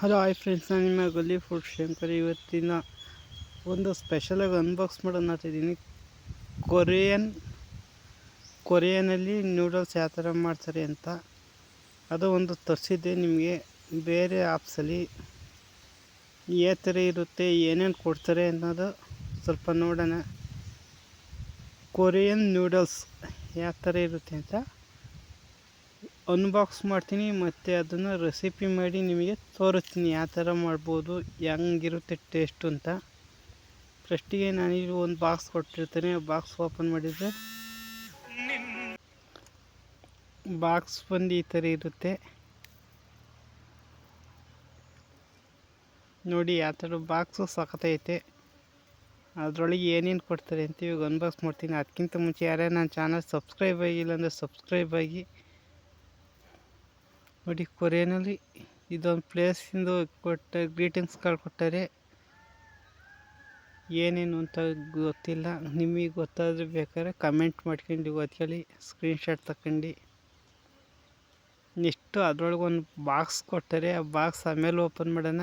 Hello hi friends, ನಾನು ನಿಮ್ಮ ಗಲ್ಲಿ ಫುಡ್ ಶಂಕರ್. ಇವತ್ತಿನ ಒಂದು ಸ್ಪೆಷಲಾಗಿ ಅನ್ಬಾಕ್ಸ್ ಮಾಡೋಣ ಅಂತಿದ್ದೀನಿ. ಕೊರಿಯನಲ್ಲಿ ನೂಡಲ್ಸ್ ಯಾವ ಥರ ಮಾಡ್ತಾರೆ ಅಂತ ಅದು ಒಂದು ತರಿಸಿದ್ದೆ. ನಿಮಗೆ ಬೇರೆ ಆ್ಯಪ್ಸಲ್ಲಿ ಯಾವ ಥರ ಇರುತ್ತೆ, ಏನೇನು ಕೊಡ್ತಾರೆ ಅನ್ನೋದು ಸ್ವಲ್ಪ ನೋಡೋಣ. ಕೊರಿಯನ್ ನೂಡಲ್ಸ್ ಯಾವ ಥರ ಇರುತ್ತೆ ಅಂತ ಅನ್ಬಾಕ್ಸ್ ಮಾಡ್ತೀನಿ, ಮತ್ತು ಅದನ್ನು ರೆಸಿಪಿ ಮಾಡಿ ನಿಮಗೆ ತೋರಿಸ್ತೀನಿ ಯಾವ ಥರ ಮಾಡ್ಬೋದು, ಹೆಂಗಿರುತ್ತೆ ಟೇಸ್ಟು ಅಂತ. ಫಸ್ಟಿಗೆ ನಾನಿಲ್ಲಿ ಒಂದು ಬಾಕ್ಸ್ ಕೊಟ್ಟಿರ್ತೀನಿ. ಬಾಕ್ಸ್ ಓಪನ್ ಮಾಡಿದರೆ ಬಾಕ್ಸ್ ಬಂದು ಈ ಥರ ಇರುತ್ತೆ ನೋಡಿ. ಯಾವ ಥರ ಬಾಕ್ಸು ಸಖತ್ತೈತೆ. ಅದರೊಳಗೆ ಏನೇನು ಕೊಡ್ತಾರೆ ಅಂತ ಇವಾಗ ಅನ್ಬಾಕ್ಸ್ ಮಾಡ್ತೀನಿ. ಅದಕ್ಕಿಂತ ಮುಂಚೆ ಯಾರೇ ನನ್ನ ಚಾನಲ್ ಸಬ್ಸ್ಕ್ರೈಬ್ ಆಗಿಲ್ಲ ಅಂದರೆ ಸಬ್ಸ್ಕ್ರೈಬ್ ಆಗಿ ನೋಡಿ. ಕೊರಿಯನಲ್ಲಿ ಇದೊಂದು ಪ್ಲೇಸಿಂದು ಗ್ರೀಟಿಂಗ್ಸ್ ಕಾರ್ಡ್ ಕೊಟ್ಟಾರೆ. ಏನೇನು ಅಂತ ಗೊತ್ತಿಲ್ಲ, ನಿಮಗೆ ಗೊತ್ತಾದರೆ ಬೇಕಾದ್ರೆ ಕಮೆಂಟ್ ಮಾಡ್ಕೊಂಡು ಓದ್ಕೊಳ್ಳಿ, ಸ್ಕ್ರೀನ್ಶಾಟ್ ತಗೊಂಡು. ನೆಕ್ಸ್ಟು ಅದರೊಳಗೆ ಒಂದು ಬಾಕ್ಸ್ ಕೊಟ್ಟಾರೆ. ಆ ಬಾಕ್ಸ್ ಆಮೇಲೆ ಓಪನ್ ಮಾಡೋಣ.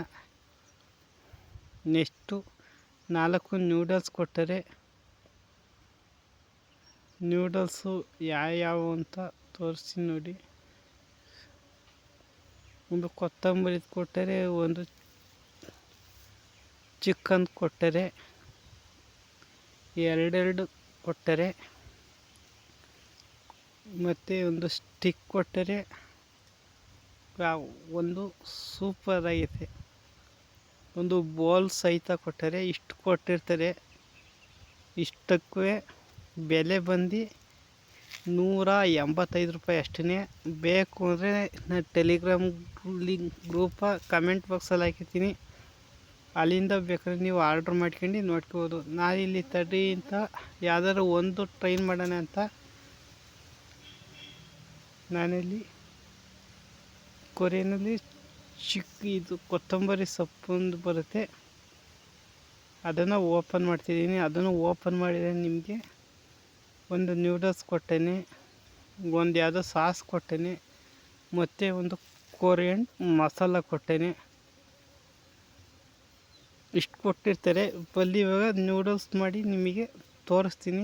Next 4 noodles ಕೊಟ್ಟಾರೆ. ನೂಡಲ್ಸು ಯಾವ ಅಂತ ತೋರಿಸ್ತೀನಿ ನೋಡಿ. ಒಂದು ಕೊತ್ತಂಬರಿ ಕೊಟ್ಟರೆ, ಒಂದು ಚಿಕನ್ ಕೊಟ್ಟರೆ, ಎರಡೆರಡು ಕೊಟ್ಟರೆ, ಮತ್ತು ಒಂದು ಸ್ಟಿಕ್ ಕೊಟ್ಟರೆ. ಒಂದು ಸೂಪರ್ ಆಗೈತೆ. ಒಂದು ಬೌಲ್ ಸಹಿತ ಕೊಟ್ಟರೆ. ಇಷ್ಟು ಕೊಟ್ಟಿರ್ತಾರೆ. ಇಷ್ಟಕ್ಕೂ ಬೆಲೆ ಬಂದು 185 ರೂಪಾಯಿ ಅಷ್ಟೇ. ಬೇಕು ಅಂದರೆ ನಾನು ಟೆಲಿಗ್ರಾಮ್ ಗ್ರೂಪ ಕಮೆಂಟ್ ಬಾಕ್ಸಲ್ಲಿ ಹಾಕಿರ್ತೀನಿ, ಅಲ್ಲಿಂದ ಬೇಕಾದ್ರೆ ನೀವು ಆರ್ಡ್ರ್ ಮಾಡ್ಕೊಂಡು ನೋಡ್ಕೋಬೋದು. ನಾನಿಲ್ಲಿ ತಡಿ ಅಂತ ಯಾವ್ದಾದ್ರು ಒಂದು ಟ್ರೈ ಮಾಡೋಣ ಅಂತ ನಾನಿಲ್ಲಿ ಕೊರಿಯನಲ್ಲಿ ಇದು ಕೊತ್ತಂಬರಿ ಸೊಪ್ಪೊಂದು ಬರುತ್ತೆ, ಅದನ್ನು ಓಪನ್ ಮಾಡ್ತಿದ್ದೀನಿ. ಅದನ್ನು ಓಪನ್ ಮಾಡಿದರೆ ನಿಮಗೆ ಒಂದು ನೂಡಲ್ಸ್ ಕೊಟ್ಟೇನೆ, ಒಂದು ಯಾವುದೋ ಸಾಸ್ ಕೊಟ್ಟೇನೆ, ಮತ್ತು ಒಂದು ಕೊರಿಯನ್ ಮಸಾಲ ಕೊಟ್ಟೇನೆ. ಇಷ್ಟು ಕೊಟ್ಟಿರ್ತಾರೆ. ಬಲ್ಲಿ ಇವಾಗ ನೂಡಲ್ಸ್ ಮಾಡಿ ನಿಮಗೆ ತೋರಿಸ್ತೀನಿ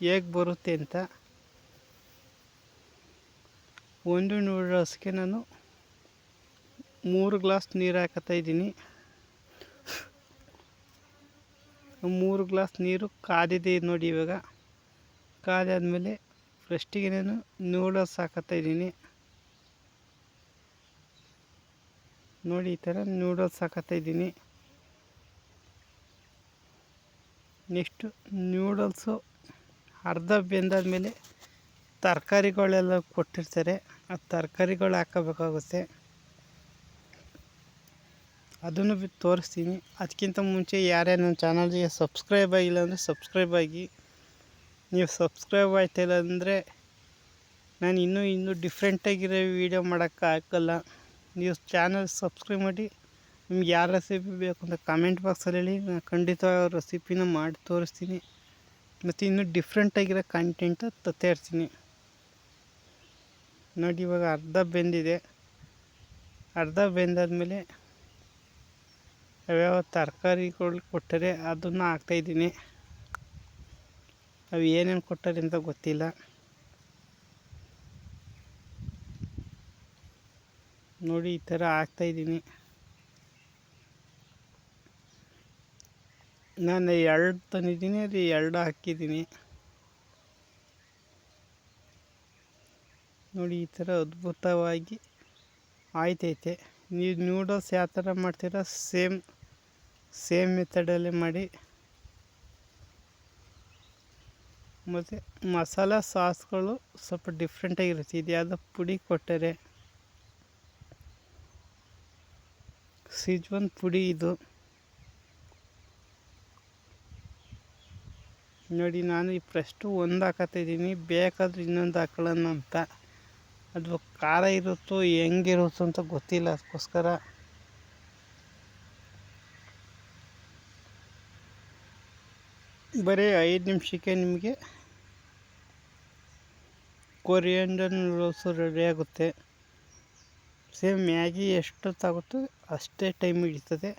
ಹೇಗೆ ಬರುತ್ತೆ ಅಂತ. ಒಂದು ನೂಡಲ್ಸ್ಗೆ ನಾನು 3 ಗ್ಲಾಸ್ ನೀರು ಹಾಕತ್ತಾಯಿದ್ದೀನಿ. 3 ಗ್ಲಾಸ್ ನೀರು ಕಾದಿದೆ ನೋಡಿ. ಇವಾಗ ಕಾದಾದ್ಮೇಲೆ ಫಸ್ಟಿಗೆ ನಾನು ನೂಡಲ್ಸ್ ಹಾಕತ್ತಾಯಿದ್ದೀನಿ ನೋಡಿ. ಈ ಥರ ನೂಡಲ್ಸ್ ಹಾಕತ್ತಾಯಿದ್ದೀನಿ. ನೆಕ್ಸ್ಟು ನೂಡಲ್ಸು ಅರ್ಧ ಬೆಂದಾದ್ಮೇಲೆ ತರಕಾರಿಗಳೆಲ್ಲ ಕೊಟ್ಟಿರ್ತಾರೆ. ಆ ತರಕಾರಿಗಳು ಹಾಕೋಬೇಕಾಗುತ್ತೆ, ಅದನ್ನು ತೋರಿಸ್ತೀನಿ. ಅದಕ್ಕಿಂತ ಮುಂಚೆ ಯಾರೇ ನನ್ನ ಚಾನಲ್ಗೆ ಸಬ್ಸ್ಕ್ರೈಬ್ ಆಗಿಲ್ಲ ಅಂದರೆ ಸಬ್ಸ್ಕ್ರೈಬ್ ಆಗಿ. ನೀವು ಸಬ್ಸ್ಕ್ರೈಬ್ ಆಯ್ತಿಲ್ಲ ಅಂದರೆ ನಾನು ಇನ್ನೂ ಡಿಫ್ರೆಂಟಾಗಿರೋ ವೀಡಿಯೋ ಮಾಡೋಕ್ಕಾಗಲ್ಲ. ನೀವು ಚಾನಲ್ ಸಬ್ಸ್ಕ್ರೈಬ್ ಮಾಡಿ. ನಿಮ್ಗೆ ಯಾವ ರೆಸಿಪಿ ಬೇಕು ಅಂತ ಕಮೆಂಟ್ ಬಾಕ್ಸಲ್ಲಿ ಹೇಳಿ, ನಾನು ಖಂಡಿತ ರೆಸಿಪಿನ ಮಾಡಿ ತೋರಿಸ್ತೀನಿ. ಮತ್ತು ಇನ್ನೂ ಡಿಫ್ರೆಂಟಾಗಿರೋ ಕಂಟೆಂಟು ತರ್ತಾ ಇರ್ತೀನಿ ನೋಡಿ. ಇವಾಗ ಅರ್ಧ ಬೆಂದಿದೆ. ಅರ್ಧ ಬೆಂದಾದ್ಮೇಲೆ ಯಾವ್ಯಾವ ತರಕಾರಿಗಳು ಕೊಟ್ಟರೆ ಅದನ್ನು ಹಾಕ್ತಾಯಿದ್ದೀನಿ. ಅವು ಏನೇನು ಕೊಟ್ಟಾರೆ ಅಂತ ಗೊತ್ತಿಲ್ಲ ನೋಡಿ. ಈ ಥರ ಹಾಕ್ತಾಯಿದ್ದೀನಿ. ನಾನು 2 ತಂದಿದ್ದೀನಿ, ಅದು 2 ಹಾಕಿದ್ದೀನಿ ನೋಡಿ. ಈ ಥರ ಅದ್ಭುತವಾಗಿ ಆಯ್ತೈತೆ. ನೀವು ನೂಡಲ್ಸ್ ಯಾವ ಥರ ಮಾಡ್ತೀರ ಸೇಮ್ ಮೆಥಡಲ್ಲೇ ಮಾಡಿ. ಮತ್ತು ಮಸಾಲ ಸಾಸ್ಗಳು ಸ್ವಲ್ಪ ಡಿಫ್ರೆಂಟಾಗಿರುತ್ತೆ. ಇದು ಯಾವುದೋ ಪುಡಿ ಕೊಟ್ಟರೆ, ಸಿಜ್ವಾನ್ ಪುಡಿ ಇದು ನೋಡಿ. ನಾನು ಫಸ್ಟು ಒಂದು ಹಾಕತ್ತಿದ್ದೀನಿ, ಬೇಕಾದ್ರೆ ಇನ್ನೊಂದು ಹಾಕೊಳ್ಳೋಣ ಅಂತ. ಅದು ಖಾರ ಇರುತ್ತೋ ಹೆಂಗಿರುತ್ತೋ ಅಂತ ಗೊತ್ತಿಲ್ಲ, ಅದಕ್ಕೋಸ್ಕರ ಬರೀ 5 ನಿಮಿಷಕ್ಕೆ ನಿಮಗೆ ಕೊರಿಯಂಡರ್ ನೂಡಲ್ಸು ರೆಡಿ ಆಗುತ್ತೆ. ಸೇಮ್ ಮ್ಯಾಗಿ ಎಷ್ಟೊತ್ತಾಗುತ್ತೋ ಅಷ್ಟೇ ಟೈಮ್ ಹಿಡಿತದೆ.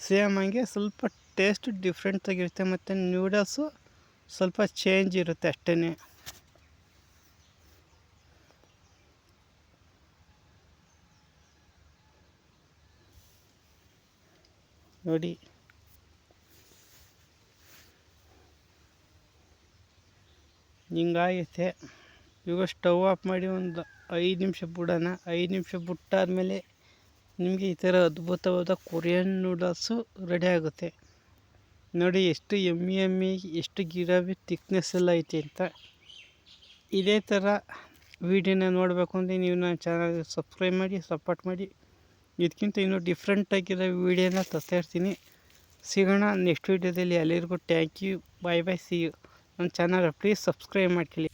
ಸೇಮ್ ಹಂಗೆ ಸ್ವಲ್ಪ ಟೇಸ್ಟ್ ಡಿಫ್ರೆಂಟಾಗಿರುತ್ತೆ ಮತ್ತು ನೂಡಲ್ಸು ಸ್ವಲ್ಪ ಚೇಂಜ್ ಇರುತ್ತೆ ಅಷ್ಟೇ. ನೋಡಿ ಹಿಂಗಾಗೈತೆ. ಇವಾಗ ಸ್ಟವ್ ಆಫ್ ಮಾಡಿ ಒಂದು 5 ನಿಮಿಷ ಬಿಡೋಣ. 5 ನಿಮಿಷ ಬಿಟ್ಟಾದ್ಮೇಲೆ ನಿಮಗೆ ಈ ಥರ ಅದ್ಭುತವಾದ ಕೊರಿಯನ್ ನೂಡಲ್ಸು ರೆಡಿ ಆಗುತ್ತೆ. ನೋಡಿ ಎಷ್ಟು ಎಮ್ಮಿ ಎಷ್ಟು ಗಿರಾಬಿ ಥಿಕ್ನೆಸ್ ಎಲ್ಲ ಐತೆ ಅಂತ. ಇದೇ ಥರ ವೀಡಿಯೋನ ನೋಡಬೇಕು ಅಂದರೆ ನೀವು ನನ್ನ ಚಾನಲ್ಗೆ ಸಬ್ಸ್ಕ್ರೈಬ್ ಮಾಡಿ, ಸಪೋರ್ಟ್ ಮಾಡಿ. ಇದಕ್ಕಿಂತ ಇನ್ನೂ ಡಿಫ್ರೆಂಟಾಗಿರೋ ವೀಡಿಯೋನ ತರ್ತಾ ಇರ್ತೀನಿ. ಸಿಗೋಣ ನೆಕ್ಸ್ಟ್ ವೀಡಿಯೋದಲ್ಲಿ. ಎಲ್ಲರಿಗೂ thank you, bye see you. ನನ್ನ ಚಾನಲ್ ಪ್ಲೀಸ್ ಸಬ್ಸ್ಕ್ರೈಬ್ ಮಾಡ್ಕೊಳ್ಳಿ.